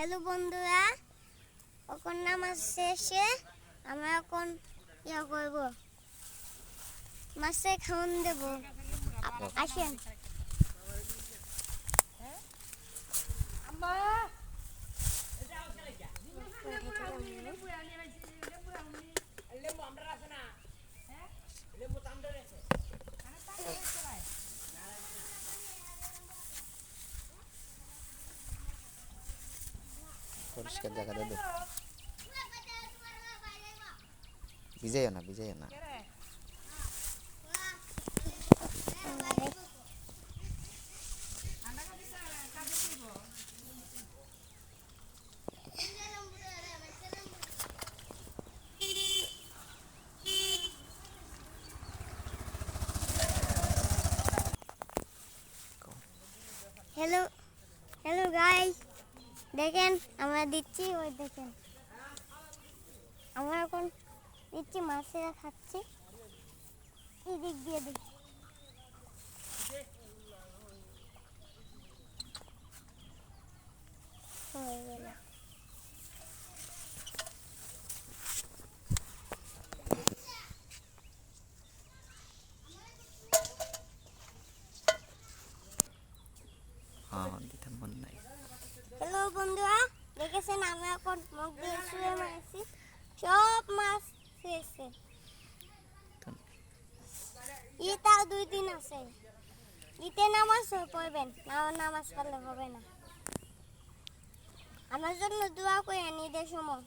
Hello বন্ধুরা, এখন নামাজ শেষে আমরা এখন ইয়া করব, মাছে খাওয়ান দেব। আসেন। পরিষ্কার জায়গা দাদু ভিজাইও না হ্যালো হ্যালো গাইস, দেখেন আমরা দিচ্ছি, ওই দেখেন আমরা এখন দিচ্ছি, মাছেরা খাচ্ছে। এই দিক দিয়ে দিই। হয়ে গেল। দিতাম মন নাই। হ্যালো বন্ধুরা, দেখেছেন আমরা এখন মুখ দিয়ে শুয়ে মারছি, সব মাছ খেয়েছে। তাও 2 দিন আছে। ঈদে নামাজ পড়বেন, নামাজ পড়লে হবে না। আমার জন্য দোয়া করেন ঈদের সময়।